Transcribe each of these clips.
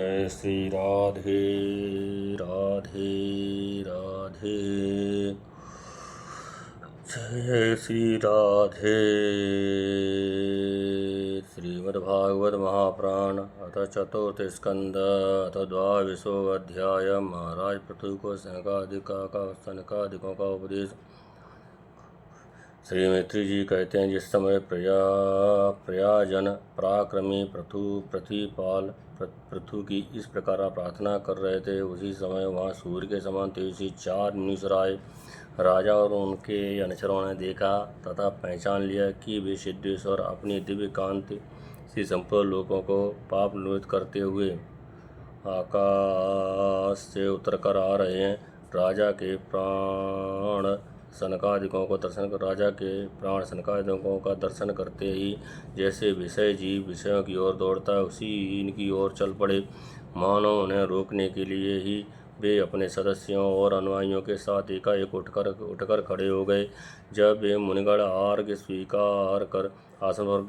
जय श्री राधे राधे राधे। जय श्री राधे। श्रीमद्भागवत महापुराण अथ चतुर्थ स्कंद अथ द्वाविशो अध्याय। महाराज पृथु को सनकादिकों का उपदेश। श्री मैत्री जी कहते हैं, जिस समय प्रयाजन पराक्रमी पृथु की इस प्रकार प्रार्थना कर रहे थे, उसी समय वहाँ सूर्य के समान तेजस्वी 4 मुनीश्वर आए। राजा और उनके अनुचरों ने देखा तथा पहचान लिया कि वे सिद्धेश्वर अपनी दिव्य कांति से संपूर्ण लोगों को पाप निवृत्त करते हुए आकाश से उतरकर आ रहे हैं। राजा के प्राण सनकादिकों का दर्शन करते ही जैसे विषय जीव विषयों की ओर दौड़ता है, उसी इनकी ओर चल पड़े। मानो उन्हें रोकने के लिए ही वे अपने सदस्यों और अनुयायियों के साथ एकाएक उठकर खड़े हो गए। जब वे मुनिगण आर्घ्य स्वीकार कर आसन पर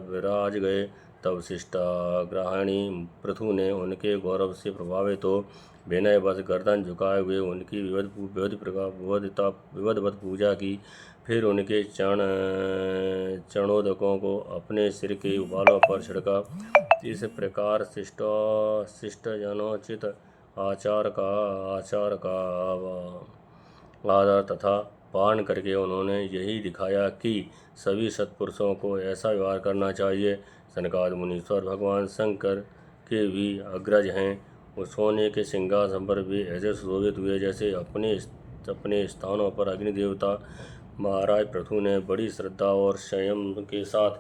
विराज गए, तब शिष्टाग्रहिणी पृथु ने उनके गौरव से प्रभावित हो विनयवश गर्दन झुकाए हुए उनकी विवधवत पूजा की। फिर उनके चरणोदकों को अपने सिर के बालों पर छिड़का। इस प्रकार शिष्टजनोचित आचार का आदर तथा पालन करके उन्होंने यही दिखाया कि सभी सत्पुरुषों को ऐसा व्यवहार करना चाहिए। सनकादि मुनीश्वर भगवान शंकर के भी अग्रज हैं। उस सोने के सिंहासन पर वे ऐसे सुशोभित हुए जैसे अपने स्थानों पर अग्नि देवता। महाराज पृथु ने बड़ी श्रद्धा और संयम के साथ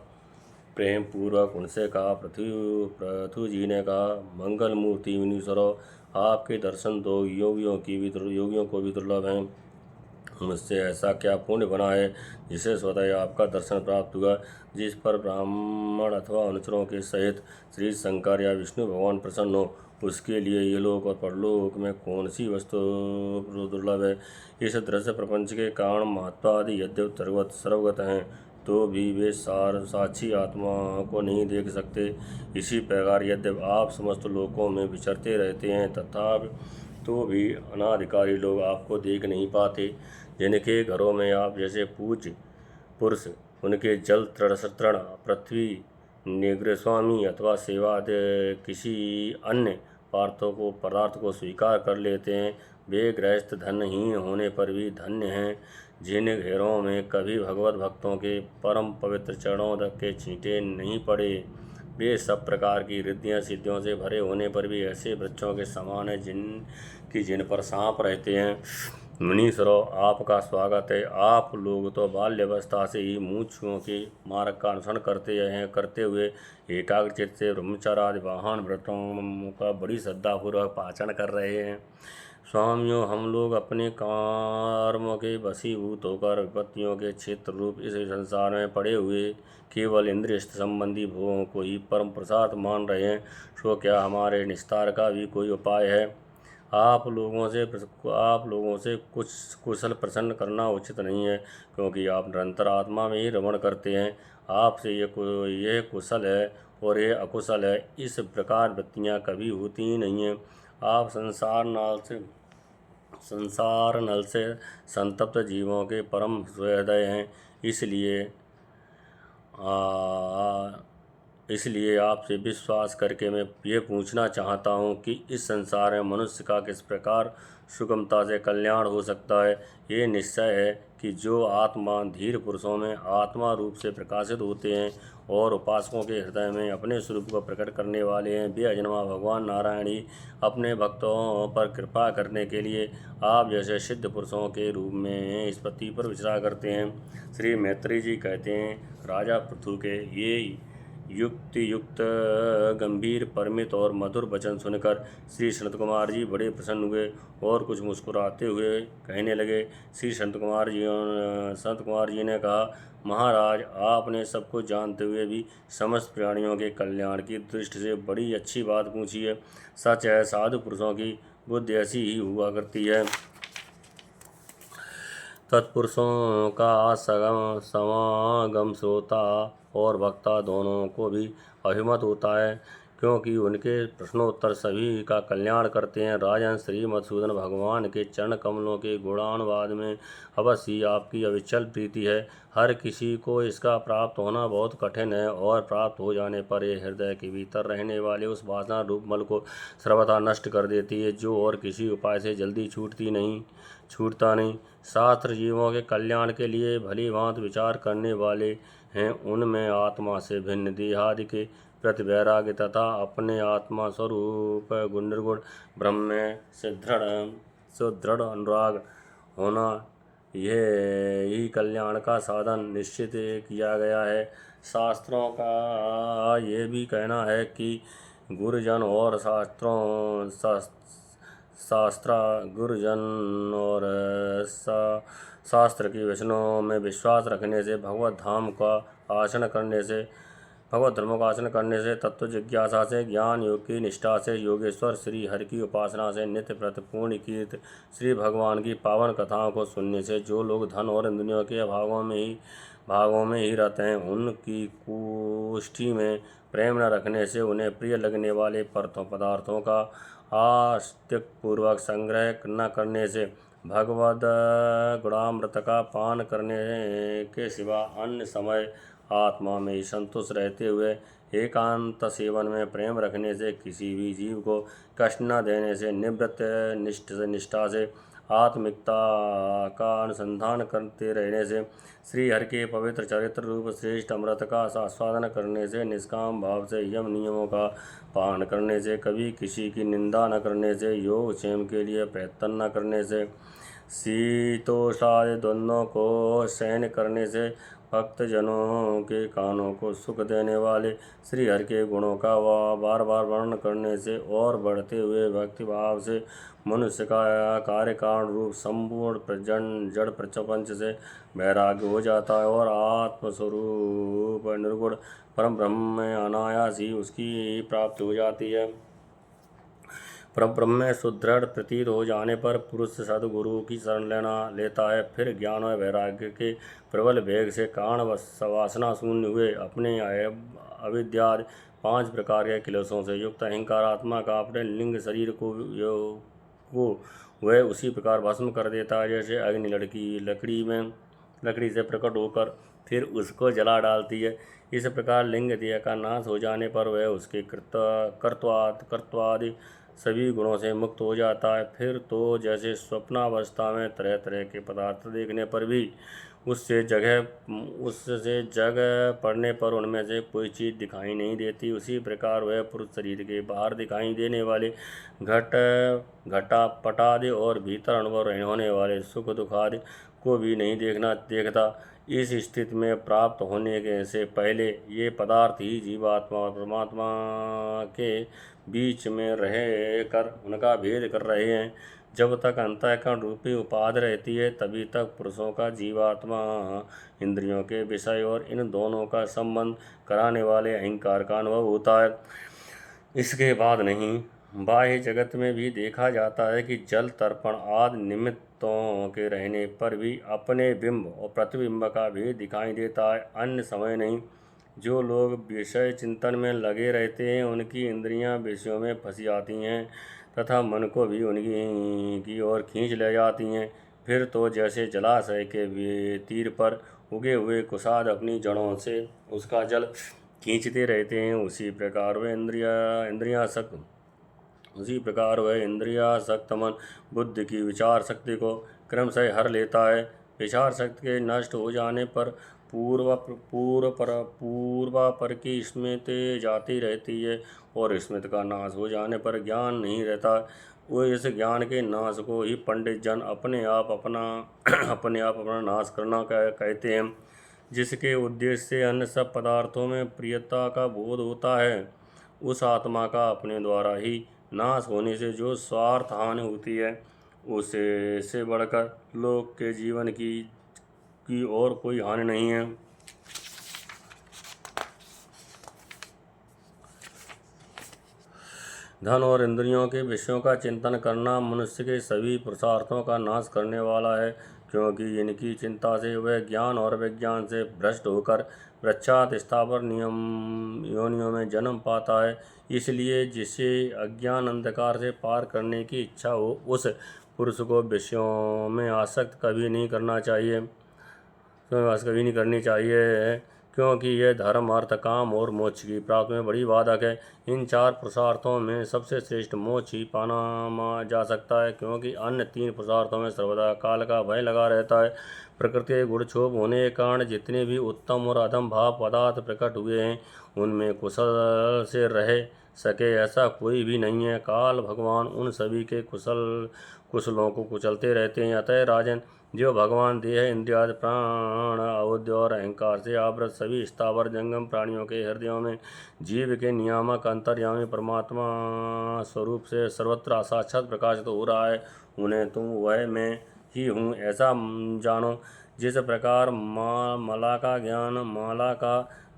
प्रेम पूर्वक उनसे कहा, पृथु जी ने कहा, मंगल मूर्ति मुनीश्वरों, आपके दर्शन तो योगियों को भी दुर्लभ हैं। मुझसे ऐसा क्या पुण्य बना है जिसे स्वतः आपका दर्शन प्राप्त हुआ। जिस पर ब्राह्मण अथवा अनुचरों के सहित श्री शंकर या विष्णु भगवान प्रसन्न हो, उसके लिए ये लोक और परलोक में कौन सी वस्तु दुर्लभ है। इस दृश्य प्रपंच के कारण महत्वादि यद्यप सर्वगत हैं, तो भी वे साक्षी आत्मा को नहीं देख सकते। इसी प्रकार यद्यप आप समस्त लोकों में विचरते रहते हैं, तथा तो भी अनाधिकारी लोग आपको देख नहीं पाते। जिनके घरों में आप जैसे पूज्य पुरुष उनके जल तृण पृथ्वी निग्रस्वामी अथवा सेवा किसी अन्य पदार्थ को स्वीकार कर लेते हैं, वे गृहस्थ धनहीन होने पर भी धन्य हैं। जिन घेरों में कभी भगवत भक्तों के परम पवित्र चरणों के छींटे नहीं पड़े, वे सब प्रकार की रिद्धियाँ सिद्धियों से भरे होने पर भी ऐसे वृक्षों के समान हैं जिन पर सांप रहते हैं। मुनीश्वरों, आपका स्वागत है। आप लोग तो बाल्यावस्था से ही मूर्छों के मार्ग का अनुसरण करते हुए एकाग्रचित्त से ब्रह्मचर्य आदि वाहन व्रतों का बड़ी श्रद्धापूर्वक पाचन कर रहे हैं। स्वामियों, हम लोग अपने कर्मों के वशीभूत होकर विपत्तियों के क्षेत्र रूप इस संसार में पड़े हुए केवल इंद्रिय संबंधी भोगों को ही परम प्रसाद मान रहे हैं। सो क्या हमारे निस्तार का भी कोई उपाय है? आप लोगों से कुछ कुशल प्रसन्न करना उचित नहीं है, क्योंकि आप निरंतर आत्मा में ही रमण करते हैं। आपसे ये कुशल है और ये अकुशल है, इस प्रकार वृत्तियाँ कभी होती ही नहीं हैं। आप संसार नल से संतप्त जीवों के परम हृदय हैं। इसलिए आपसे विश्वास करके मैं ये पूछना चाहता हूँ कि इस संसार में मनुष्य का किस प्रकार सुगमता से कल्याण हो सकता है। ये निश्चय है कि जो आत्मा धीर पुरुषों में आत्मा रूप से प्रकाशित होते हैं और उपासकों के हृदय में अपने स्वरूप को प्रकट करने वाले हैं, वे अजन्मा भगवान नारायण ही अपने भक्तों पर कृपा करने के लिए आप जैसे सिद्ध पुरुषों के रूप में इस पृथ्वी पर विचरा करते हैं। श्री मैत्री जी कहते हैं, राजा पृथु के ये युक्त गंभीर परमित और मधुर वचन सुनकर श्री संत कुमार जी बड़े प्रसन्न हुए और कुछ मुस्कुराते हुए कहने लगे। श्री संत कुमार जी ने कहा, महाराज, आपने सब कुछ जानते हुए भी समस्त प्राणियों के कल्याण की दृष्टि से बड़ी अच्छी बात पूछी है। सच है, साधु पुरुषों की बुद्धि ऐसी ही हुआ करती है। तत्पुरुषों का समागम श्रोता और वक्ता दोनों को भी अभिमत होता है। क्योंकि उनके प्रश्नोत्तर सभी का कल्याण करते हैं। राजन, श्री मधुसूदन भगवान के चरण कमलों के गुणानुवाद में अवश्य ही आपकी अविचल प्रीति है। हर किसी को इसका प्राप्त होना बहुत कठिन है, और प्राप्त हो जाने पर यह हृदय के भीतर रहने वाले उस वासना रूप मल को सर्वथा नष्ट कर देती है, जो और किसी उपाय से जल्दी छूटता नहीं। शास्त्र जीवों के कल्याण के लिए भली भांति विचार करने वाले हैं। उनमें आत्मा से भिन्न देहादि के प्रति वैराग्य तथा अपने आत्मा स्वरूप निर्गुण ब्रह्म में सुदृढ़ अनुराग होना, यह ही कल्याण का साधन निश्चित किया गया है। शास्त्रों का ये भी कहना है कि गुरुजन और शास्त्र की वचनों में विश्वास रखने से, भगवत धर्मों का आचरण करने से, तत्व जिज्ञासा से, ज्ञान योग की निष्ठा से, योगेश्वर श्री हरि की उपासना से, नित्य प्रति पूर्ण कीर्ति श्री भगवान की पावन कथाओं को सुनने से, जो लोग धन और इंद्रियों के भागों में ही रहते हैं, उनकी कुष्ठी में प्रेम न रखने से, उन्हें प्रिय लगने वाले पदार्थों का आस्तिकपूर्वक संग्रह न करने से, भगवद गुणामृत का पान करने के सिवा अन्य समय आत्मा में ही संतुष्ट रहते हुए एकांत सेवन में प्रेम रखने से, किसी भी जीव को कष्ट न देने से, निवृत्त निष्ठा से आत्मिकता का अनुसंधान करते रहने से, श्री हरि के पवित्र चरित्र रूप श्रेष्ठ अमृत का आस्वादन करने से, निष्काम भाव से यम नियमों का पालन करने से, कभी किसी की निंदा न करने से, योग क्षेम के लिए प्रयत्न न करने से, शीतोष्णादि द्वंद्वों को सहन करने से, भक्तजनों के कानों को सुख देने वाले श्री हरि के गुणों का बार बार वर्णन करने से, और बढ़ते हुए भक्ति भाव से मनुष्य का कार्य कारण रूप संपूर्ण जड़ प्रपंच से वैराग्य हो जाता है, और आत्मस्वरूप निर्गुण परम ब्रह्म में अनायास ही उसकी प्राप्ति हो जाती है। परब्रह्म में सुदृढ़ प्रतीत हो जाने पर पुरुष सद्गुरु की शरण लेता है। फिर ज्ञान और वैराग्य के प्रबल वेग से कारण वासना शून्य हुए अपने अविद्या 5 प्रकार के क्लेशों से युक्त अहंकार आत्मा का अपने लिंग शरीर को वह उसी प्रकार भस्म कर देता है, जैसे अग्नि लकड़ी से प्रकट होकर फिर उसको जला डालती है। इस प्रकार लिंग देह का नाश हो जाने पर वह उसके कर्त्वादि सभी गुणों से मुक्त हो जाता है। फिर तो जैसे स्वप्नावस्था में तरह तरह के पदार्थ देखने पर भी उससे जगह पड़ने पर उनमें से कोई चीज़ दिखाई नहीं देती, उसी प्रकार वह पुरुष शरीर के बाहर दिखाई देने वाले घटा पटादि और भीतर अनुभव होने वाले सुख दुख आदि को भी नहीं देखता। इस स्थिति में प्राप्त होने के से पहले ये पदार्थ ही जीवात्मा और परमात्मा के बीच में रह कर उनका भेद कर रहे हैं। जब तक अंतःकरण रूपी उपाधि रहती है, तभी तक पुरुषों का जीवात्मा इंद्रियों के विषय और इन दोनों का संबंध कराने वाले अहंकार का अनुभव होता है। इसके बाद नहीं। बाह्य जगत में भी देखा जाता है कि जल तर्पण आदि निमित्तों के रहने पर भी अपने बिंब और प्रतिबिंब का भेद दिखाई देता है, अन्य समय नहीं। जो लोग विषय चिंतन में लगे रहते हैं, उनकी इंद्रियां विषयों में फंसी जाती हैं तथा मन को भी उनकी की ओर खींच ले जाती हैं। फिर तो जैसे जलाशय के तीर पर उगे हुए कुसाद अपनी जड़ों से उसका जल खींचते रहते हैं, उसी प्रकार वह इंद्रियासक्त मन बुद्धि की विचार शक्ति को क्रमशः हर लेता है। विचार शक्ति के नष्ट हो जाने पर पूर्वापर की स्मृति जाती रहती है, और स्मृति का नाश हो जाने पर ज्ञान नहीं रहता। वो इस ज्ञान के नाश को ही पंडित जन अपने आप अपना नाश करना कहते हैं, जिसके उद्देश्य से अन्य सब पदार्थों में प्रियता का बोध होता है। उस आत्मा का अपने द्वारा ही नाश होने से जो स्वार्थ हानि होती है, उसे से बढ़कर लोक के जीवन की और कोई हानि नहीं है। धन और इंद्रियों के विषयों का चिंतन करना मनुष्य के सभी पुरुषार्थों का नाश करने वाला है, क्योंकि इनकी चिंता से वह ज्ञान और विज्ञान से भ्रष्ट होकर वृक्षात स्थावर योनियों में जन्म पाता है। इसलिए जिसे अज्ञान अंधकार से पार करने की इच्छा हो, उस पुरुष को विषयों में आसक्त कभी नहीं करनी चाहिए, क्योंकि यह धर्म, अर्थ, काम और मोक्ष की प्राप्ति में बड़ी बाधक है। इन 4 पुरुषार्थों में सबसे श्रेष्ठ मोक्ष ही पाना जा सकता है, क्योंकि अन्य 3 पुरुषार्थों में सर्वदा काल का भय लगा रहता है। प्रकृति के गुण क्षोभ होने के कारण जितने भी उत्तम और अधम भाव पदार्थ प्रकट हुए हैं, उनमें कुशल से रह सके ऐसा कोई भी नहीं है। काल भगवान उन सभी के कुशलों को कुचलते रहते हैं। अतः राजन, जो भगवान देह, इंद्रियादि, प्राण, अवद्य और अहंकार से आवृत सभी स्थावर जंगम प्राणियों के हृदयों में जीव के नियामक अंतर्यामी परमात्मा स्वरूप से सर्वत्र साक्षात प्रकाशित हो रहा है, उन्हें तुम वह मैं ही हूँ ऐसा जानो। जिस प्रकार माला का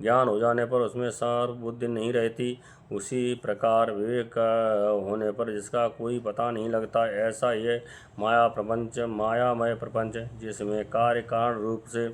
ज्ञान हो जाने पर उसमें सार बुद्धि नहीं रहती, उसी प्रकार विवेक होने पर जिसका कोई पता नहीं लगता, ऐसा यह मायामय प्रपंच जिसमें कार्य कारण रूप से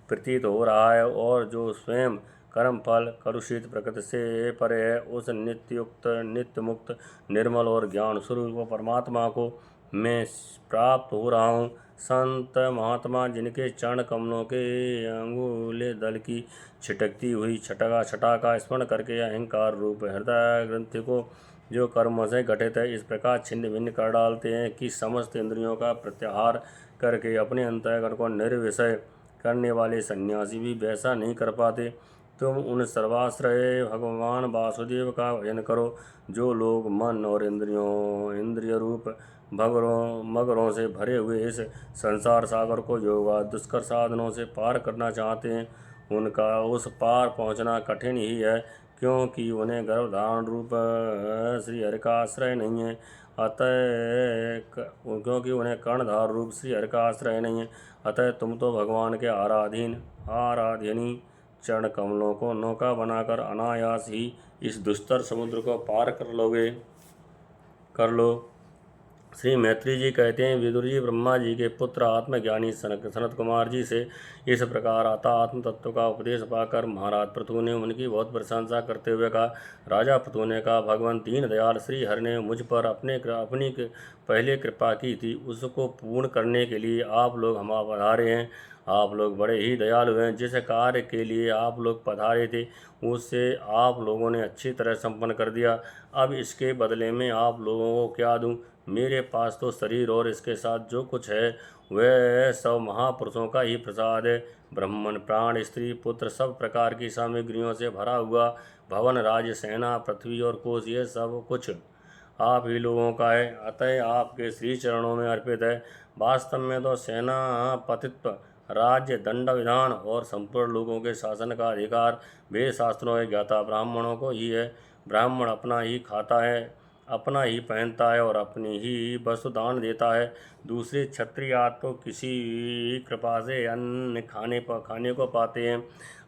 प्रतीत हो रहा है और जो स्वयं कर्म फल कलुषित प्रकृति से परे है, उस नित्य मुक्त निर्मल और ज्ञान स्वरूप परमात्मा को मैं प्राप्त हो रहा हूँ। संत महात्मा जिनके चरण कमलों के अंगुले दल की छिटकती हुई छटा का स्मरण करके अहंकार रूप हृदय ग्रंथि को जो कर्मों से गठित है इस प्रकार छिन्न भिन्न कर डालते हैं कि समस्त इंद्रियों का प्रत्याहार करके अपने अंतःकरण को निर्विषय करने वाले सन्यासी भी वैसा नहीं कर पाते। तुम उन सर्वाश्रय भगवान वासुदेव का भजन करो, जो लोग मन और इंद्रिय रूप मगरों से भरे हुए इस संसार सागर को योगा दुष्कर साधनों से पार करना चाहते हैं। उनका उस पार पहुंचना कठिन ही है, क्योंकि उन्हें गर्भधारण रूप श्री हरि का आश्रय नहीं है। क्योंकि उन्हें कर्णधार रूप श्री हरि का आश्रय नहीं है, अतः तुम तो भगवान के आराधनी चरण कमलों को नौका बनाकर अनायास ही इस दुस्तर समुद्र को पार कर लो। श्री मैत्री जी कहते हैं, विदुर जी ब्रह्मा जी के पुत्र आत्मज्ञानी सनत कुमार जी से इस प्रकार आत्म तत्व का उपदेश पाकर महाराज पृथु ने उनकी बहुत प्रशंसा करते हुए कहा। राजा पृथु ने कहा, भगवान दीन दयाल श्री हरि ने मुझ पर अपनी पहले कृपा की थी, उसको पूर्ण करने के लिए आप लोग हम पधारे हैं। आप लोग बड़े ही दयालु हैं। जिस कार्य के लिए आप लोग पधारे थे उससे आप लोगों ने अच्छी तरह संपन्न कर दिया। अब इसके बदले में आप लोगों को क्या दूं? मेरे पास तो शरीर और इसके साथ जो कुछ है वह सब महापुरुषों का ही प्रसाद है। ब्राह्मण, प्राण, स्त्री, पुत्र, सब प्रकार की सामग्रियों से भरा हुआ भवन, राज्य, सेना, पृथ्वी और कोश, ये सब कुछ आप ही लोगों का है, अतः आपके श्री चरणों में अर्पित है। वास्तव में तो सेनापतित्व, राज्य, दंड विधान और संपूर्ण लोगों के शासन का अधिकार वेद शास्त्रों के ज्ञाता ब्राह्मणों को ही है। ब्राह्मण अपना ही खाता है, अपना ही पहनता है और अपनी ही वस्तु दान देता है। दूसरे क्षत्रिय तो किसी कृपा से अन्न खाने को पाते हैं।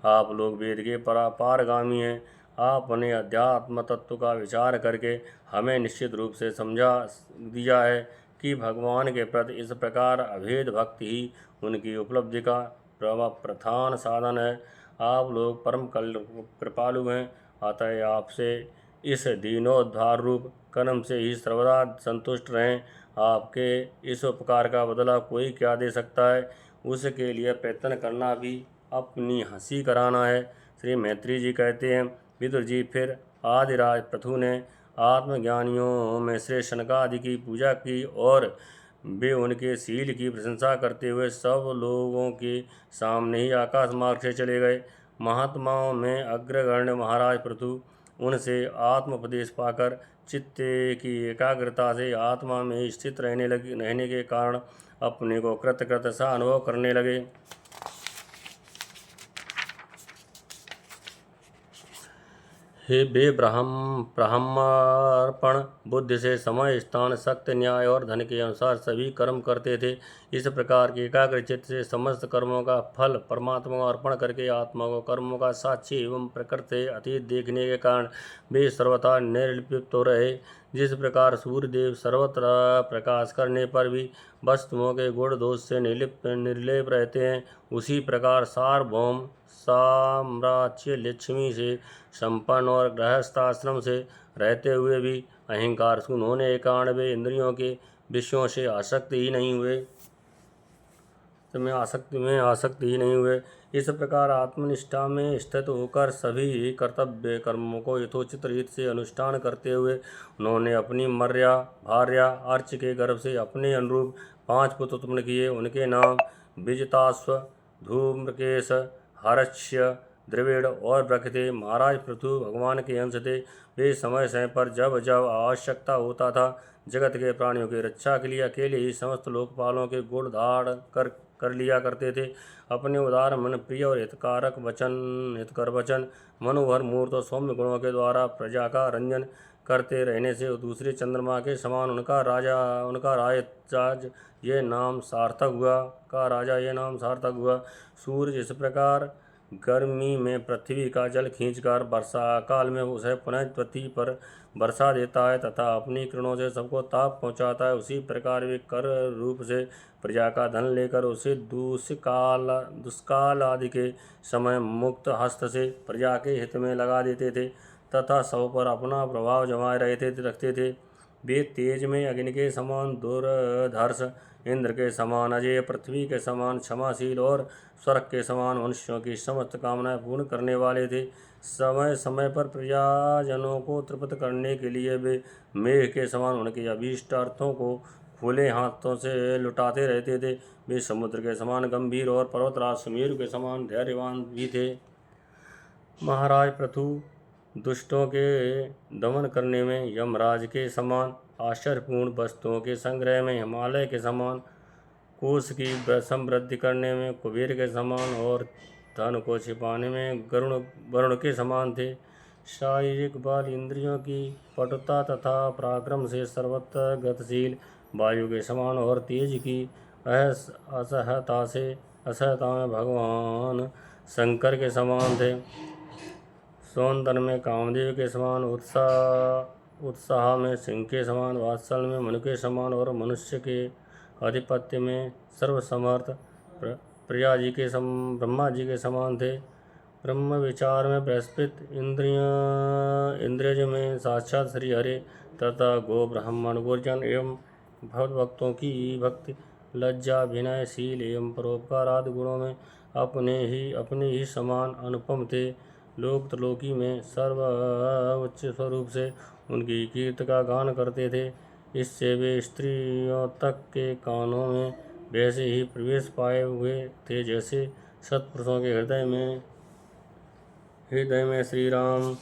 आप लोग वेद के पारगामी हैं। आपने अध्यात्म तत्व का विचार करके हमें निश्चित रूप से समझा दिया है कि भगवान के प्रति इस प्रकार अभेद भक्ति ही उनकी उपलब्धि का प्रधान साधन है। आप लोग परम कृपालु हैं, अतः आपसे इस दीनोद्धार रूप कर्म से ही सर्वदा संतुष्ट रहें। आपके इस उपकार का बदला कोई क्या दे सकता है? उसके लिए प्रयत्न करना भी अपनी हंसी कराना है। श्री मैत्री जी कहते हैं, विदुर जी, फिर आदिराज पृथु ने आत्मज्ञानियों में श्री शनकादि की पूजा की और वे उनके शील की प्रशंसा करते हुए सब लोगों के सामने ही आकाश मार्ग से चले गए। महात्माओं में अग्रगण्य महाराज पृथु उनसे आत्मोपदेश पाकर चित्त की एकाग्रता से आत्मा में स्थित रहने के कारण अपने को कृत सा अनुभव करने लगे। हे वे ब्राह्मण बुद्धि से समय, स्थान, शक्ति, न्याय और धन के अनुसार सभी कर्म करते थे। इस प्रकार के एकाग्रचित्त से समस्त कर्मों का फल परमात्मा को अर्पण करके आत्मा को कर्मों का साक्षी एवं प्रकृति से अतीत देखने के कारण वे सर्वथा निर्लिप्त हो रहे। जिस प्रकार सूर्यदेव सर्वत्र प्रकाश करने पर भी वस्तुओं के गुण दोष से निर्लेप रहते हैं, उसी प्रकार सार्वभौम साम्राज्य लक्ष्मी से संपन्न और गृहस्थाश्रम से रहते हुए भी अहंकार शून्य होने 91 इंद्रियों के विषयों से आसक्त ही नहीं हुए आसक्ति ही नहीं हुए। इस प्रकार आत्मनिष्ठा में स्थित होकर सभी कर्तव्य कर्मों को यथोचित रीत से अनुष्ठान करते हुए उन्होंने अपनी भार्या अर्च के गर्भ से अपने अनुरूप 5 पुत्र उत्पन्न किए। उनके नाम विजिताश्व, धूम्रकेश, हर्ष्य, द्रविड़ और वृक्ष थे। महाराज पृथु भगवान के अंश थे। वे समय समय पर जब जब आवश्यकता होता था जगत के प्राणियों की रक्षा के लिए अकेले ही समस्त लोकपालों के गुण धारण कर लिया करते थे। अपने उदार मन प्रिय और हितकर वचन मनोहर मूर्त और सौम्य गुणों के द्वारा प्रजा का रंजन करते रहने से दूसरे चंद्रमा के समान उनका राजा ये नाम सार्थक हुआ। सूर्य इस प्रकार गर्मी में पृथ्वी का जल खींचकर वर्षा काल में उसे पुनः पृथ्वी पर वर्षा देता है तथा अपनी किरणों से सबको ताप पहुंचाता है, उसी प्रकार वे कर रूप से प्रजा का धन लेकर उसे दुष्काल आदि के समय मुक्त हस्त से प्रजा के हित में लगा देते थे तथा सब पर अपना प्रभाव जमाए रखते थे। वे तेज में अग्नि के समान दुर्धर्ष, इंद्र के समान अजय, पृथ्वी के समान क्षमाशील और स्वर्ग के समान मनुष्यों की समस्त कामनाएं पूर्ण करने वाले थे। समय समय पर प्रजाजनों को तृप्त करने के लिए वे मेघ के समान उनके अभीष्ट अर्थों को खुले हाथों से लुटाते रहते थे। वे समुद्र के समान गंभीर और पर्वतराज सुमेरु के समान धैर्यवान भी थे। महाराज पृथु दुष्टों के दमन करने में यमराज के समान, आश्चर्यपूर्ण वस्तुओं के संग्रह में हिमालय के समान, कोष की समृद्धि करने में कुबेर के समान और धन को छिपाने में वरुण के समान थे। शारीरिक बल, इंद्रियों की पटुता तथा पराक्रम से सर्वत्र गतिशील वायु के समान और तेज की असहता में भगवान शंकर के समान थे। सौंदर्य में कामदेव के समान, उत्साह में सिंह के समान, वात्सल्य में मनु के समान और मनुष्य के आधिपत्य में सर्वसमर्थ ब्रह्मा जी के समान थे। ब्रह्म विचार में बृहस्पति, इंद्रियज में साक्षात श्री हरि तथा गो ब्राह्मण गुर्जन एवं भक्तों की भक्ति, लज्जा, विनयशील एवं परोपकार आदि गुणों में अपने ही समान अनुपम थे। लोक त्रिलोकी में सर्वोच्च स्वरूप से उनकी कीर्ति का गान करते थे। इससे वे स्त्रियों तक के कानों में वैसे ही प्रवेश पाए हुए थे जैसे सत्पुरुषों के हृदय में श्री राम